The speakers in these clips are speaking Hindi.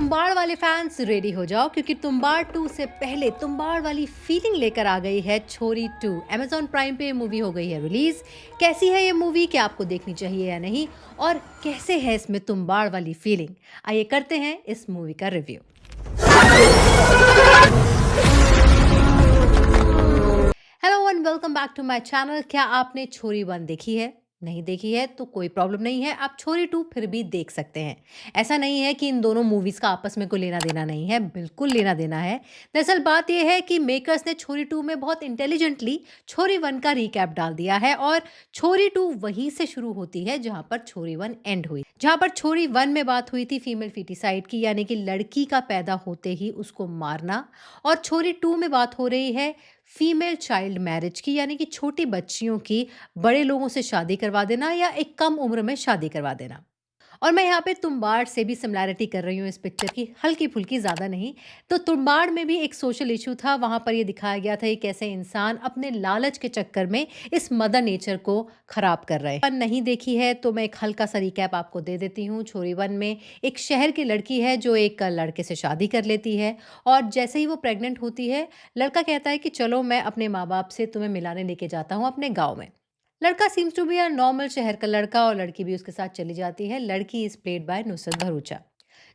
तुम्बाड़ वाले फैंस रेडी हो जाओ क्योंकि तुम्बाड़ 2 से पहले तुम्बाड़ वाली फीलिंग लेकर आ गई है छोरी 2। Amazon प्राइम पे ये मूवी हो गई है रिलीज। कैसी है ये मूवी, क्या आपको देखनी चाहिए या नहीं, और कैसे है इसमें तुम्बाड़ वाली फीलिंग, आइए करते हैं इस मूवी का review. Hello and welcome back to my channel. क्या आपने छोरी 1 देखी है? नहीं देखी है तो कोई प्रॉब्लम नहीं है, आप छोरी 2 फिर भी देख सकते हैं। ऐसा नहीं है कि इन दोनों मूवीज का आपस में कोई लेना देना नहीं है, बिल्कुल लेना देना है। दरअसल बात यह है कि मेकर्स ने छोरी 2 में बहुत इंटेलिजेंटली छोरी 1 का रिकैप डाल दिया है और छोरी 2 वहीं से शुरू होती है जहां पर छोरी 1 एंड हुई। जहां पर छोरी 1 में बात हुई थी फीमेल फीटिसाइड की, यानी कि लड़की का पैदा होते ही उसको मारना, और छोरी 2 में बात हो रही है फीमेल चाइल्ड मैरिज की, यानी कि छोटी बच्चियों की बड़े लोगों से शादी करवा देना या एक कम उम्र में शादी करवा देना। और मैं यहाँ पे तुम्बाड़ से भी सिमिलैरिटी कर रही हूँ इस पिक्चर की, हल्की फुल्की, ज़्यादा नहीं। तो तुम्बाड़ में भी एक सोशल इशू था, वहाँ पर ये दिखाया गया था कि कैसे इंसान अपने लालच के चक्कर में इस मदर नेचर को खराब कर रहे हैं। नहीं देखी है तो मैं एक हल्का सा रिकैप आपको दे देती हूँ। छोरी 1 में एक शहर की लड़की है जो एक लड़के से शादी कर लेती है, और जैसे ही वो प्रेग्नेंट होती है, लड़का कहता है कि चलो मैं अपने माँ बाप से तुम्हें मिलाने लेके जाता हूँ अपने गाँव में। लड़का seems to be a normal शहर का लड़का और लड़की भी उसके साथ चली जाती है। लड़की is played by Nusrat Bharucha.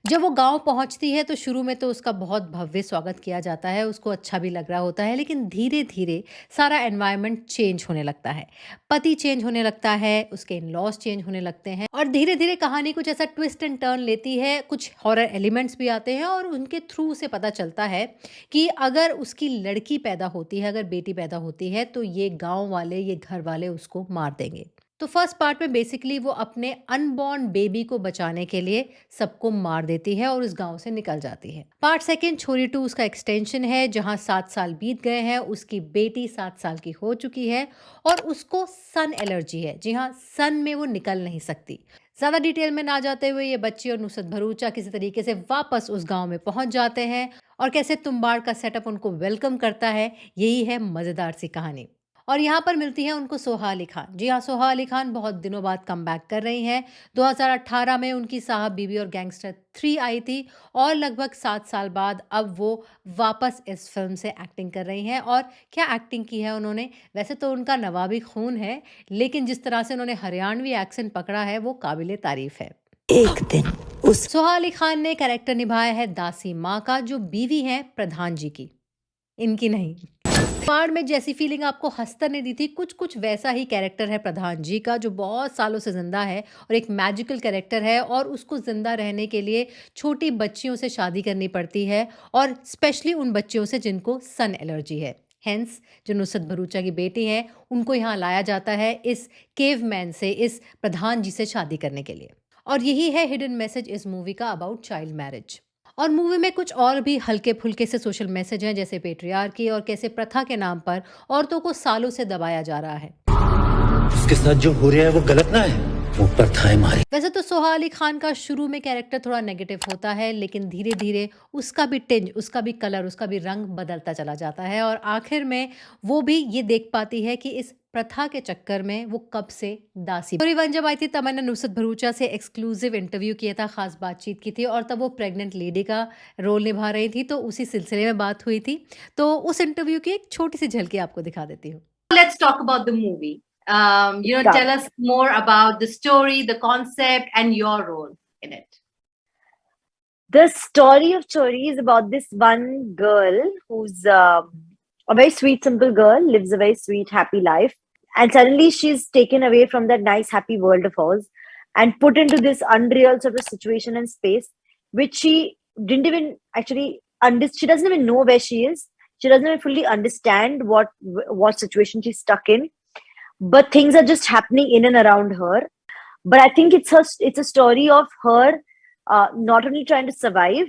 जब वो गांव पहुंचती है तो शुरू में तो उसका बहुत भव्य स्वागत किया जाता है, उसको अच्छा भी लग रहा होता है, लेकिन धीरे धीरे सारा एनवायरनमेंट चेंज होने लगता है। पति चेंज होने लगता है, उसके इन लॉज चेंज होने लगते हैं, और धीरे धीरे कहानी कुछ ऐसा ट्विस्ट एंड टर्न लेती है। कुछ हॉरर एलिमेंट्स भी आते हैं और उनके थ्रू से पता चलता है कि अगर उसकी लड़की पैदा होती है, अगर बेटी पैदा होती है, तो ये गांव वाले, ये घर वाले उसको मार देंगे। तो फर्स्ट पार्ट में बेसिकली वो अपने अनबॉर्न बेबी को बचाने के लिए सबको मार देती है और उस गांव से निकल जाती है। पार्ट सेकंड छोरी 2 उसका एक्सटेंशन है, जहां 7 साल बीत गए हैं, उसकी बेटी 7 साल की हो चुकी है और उसको सन एलर्जी है। जी हाँ, सन में वो निकल नहीं सकती। ज्यादा डिटेल में ना जाते हुए ये बच्ची और नुसरत भरूचा किसी तरीके से वापस उस गांव में पहुंच जाते हैं और कैसे तुम्बाड़ का सेटअप उनको वेलकम करता है, यही है मजेदार सी कहानी। और यहाँ पर मिलती है उनको सोहा अली खान। जी हाँ, सोहा अली खान बहुत दिनों बाद कम बैक कर रही हैं। 2018 में उनकी साहब बीबी और गैंगस्टर 3 आई थी और लगभग 7 साल बाद अब वो वापस इस फिल्म से एक्टिंग कर रही हैं। और क्या एक्टिंग की है उन्होंने! वैसे तो उनका नवाबी खून है, लेकिन जिस तरह से उन्होंने हरियाणवी एक्सेंट पकड़ा है वो काबिले तारीफ है। एक दिन सोहा अली खान ने कैरेक्टर निभाया है दासी माँ का, जो बीवी है प्रधान जी की, इनकी नहीं। पहाड़ में जैसी फीलिंग आपको हस्तर ने दी थी, कुछ कुछ वैसा ही कैरेक्टर है प्रधान जी का, जो बहुत सालों से जिंदा है और एक मैजिकल कैरेक्टर है, और उसको जिंदा रहने के लिए छोटी बच्चियों से शादी करनी पड़ती है, और स्पेशली उन बच्चियों से जिनको सन एलर्जी है। हेंस जो नुसरत भरूचा की बेटी है, उनको यहाँ लाया जाता है इस केवमैन से, इस प्रधान जी से शादी करने के लिए। और यही है हिडन मैसेज इस मूवी का अबाउट चाइल्ड मैरिज। और मूवी में कुछ और भी हल्के फुल्के से सोशल मैसेज हैं, जैसे पेट्रियार्की और कैसे प्रथा के नाम पर औरतों को सालों से दबाया जा रहा है। उसके साथ जो हो रहा है वो गलत ना है, वो प्रथा है हमारी। वैसे तो सोहा अली खान का शुरू में कैरेक्टर थोड़ा नेगेटिव होता है, लेकिन धीरे धीरे उसका भी टिंज, उसका भी कलर, उसका भी रंग बदलता चला जाता है, और आखिर में वो भी ये देख पाती है कि इस प्रथा के चक्कर में वो कब से दासी। छोरी 1 जब आई थी तब मैंने नुसरत भरूचा से एक्सक्लूसिव इंटरव्यू किया था, खास बातचीत की थी, और तब वो प्रेग्नेंट लेडी का रोल निभा रही थी, तो उसी सिलसिले में बात हुई थी। तो उस इंटरव्यू की एक छोटी सी झलकी आपको दिखा देती हूँ। Let's talk about the movie. Tell us more about the story, the concept, and your role in it. The story of Chori is about this one girl who's a very sweet, simple girl, lives a very sweet, happy life. And suddenly she's taken away from that nice, happy world of hers and put into this unreal sort of situation and space, which she didn't even actually she doesn't even know where she is. She doesn't even fully understand what situation she's stuck in. But things are just happening in and around her. But I think it's a story of her not only trying to survive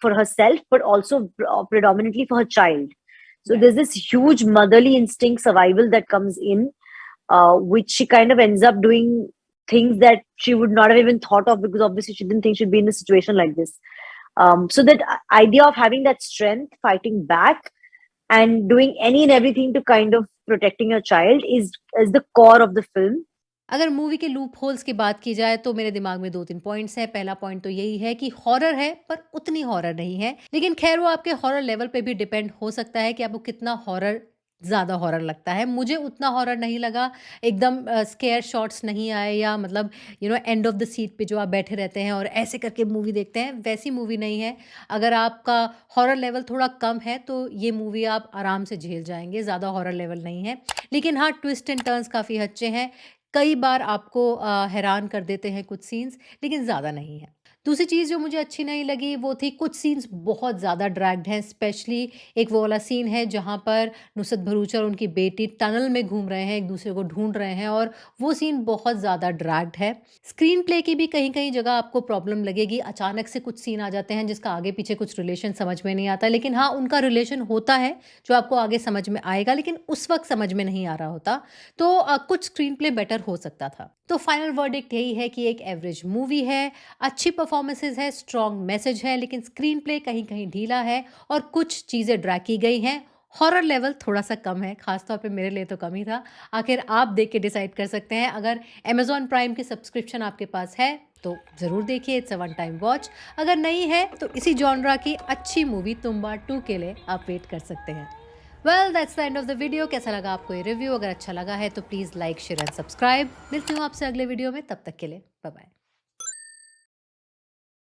for herself, but also predominantly for her child. So there's this huge motherly instinct survival that comes in, which she kind of ends up doing things that she would not have even thought of, because obviously she didn't think she'd be in a situation like this. So that idea of having that strength, fighting back, and doing any and everything to kind of protecting your child is the core of the film. अगर मूवी के लूप होल्स की बात की जाए तो मेरे दिमाग में 2-3 पॉइंट्स हैं। पहला पॉइंट तो यही है कि हॉरर है पर उतनी हॉरर नहीं है। लेकिन ख़ैर वो आपके हॉरर लेवल पे भी डिपेंड हो सकता है कि आपको कितना हॉरर ज़्यादा हॉरर लगता है। मुझे उतना हॉरर नहीं लगा, एकदम स्केयर शॉट्स नहीं आए या मतलब एंड ऑफ द सीट पे जो आप बैठे रहते हैं और ऐसे करके मूवी देखते हैं, वैसी मूवी नहीं है। अगर आपका हॉरर लेवल थोड़ा कम है तो ये मूवी आप आराम से झेल जाएँगे, ज़्यादा हॉरर लेवल नहीं है। लेकिन हाँ, ट्विस्ट एंड टर्न्स काफ़ी अच्छे हैं। कई बार आपको हैरान कर देते हैं कुछ सीन्स, लेकिन ज़्यादा नहीं है। दूसरी चीज़ जो मुझे अच्छी नहीं लगी वो थी कुछ सीन्स बहुत ज़्यादा ड्रैग्ड हैं। स्पेशली एक वो वाला सीन है जहाँ पर नुसरत भरूचा और उनकी बेटी टनल में घूम रहे हैं, एक दूसरे को ढूँढ रहे हैं और वो सीन बहुत ज़्यादा ड्रैग्ड है। स्क्रीन प्ले की भी कहीं-कहीं जगह आपको प्रॉब्लम लगेगी। अचानक से कुछ सीन आ जाते हैं जिसका आगे-पीछे कुछ रिलेशन समझ में नहीं आता। लेकिन हाँ, उनका रिलेशन होता है जो आपको आगे समझ में आएगा, लेकिन उस वक़्त समझ में नहीं आ रहा होता। तो कुछ स्क्रीन प्ले बेटर हो सकता था। तो फाइनल वर्डिक्ट यही है कि एक एवरेज मूवी है, अच्छी परफॉर्मेंसेज़ है, स्ट्रॉन्ग मैसेज है, लेकिन स्क्रीन प्ले कहीं-कहीं ढीला है और कुछ चीज़ें ड्रैग की गई हैं। हॉरर लेवल थोड़ा-सा कम है, ख़ास तौर पे मेरे लिए तो कम ही था। आखिर आप देख के डिसाइड कर सकते हैं। अगर अमेज़न प्राइम की सब्सक्रिप्शन आपके पास है, तो ज़रूर देखिए, it's a one time watch. अगर नहीं है, तो इसी जॉनरा की अच्छी मूवी तुम्बाड़ 2 के लिए आप वेट कर सकते हैं। Well that's the end of the video. कैसा लगा आपको ये रिव्यू? अगर अच्छा लगा है तो please like, share and subscribe. मिलती हूँ आपसे अगले वीडियो में, तब तक के लिए बाय बाय।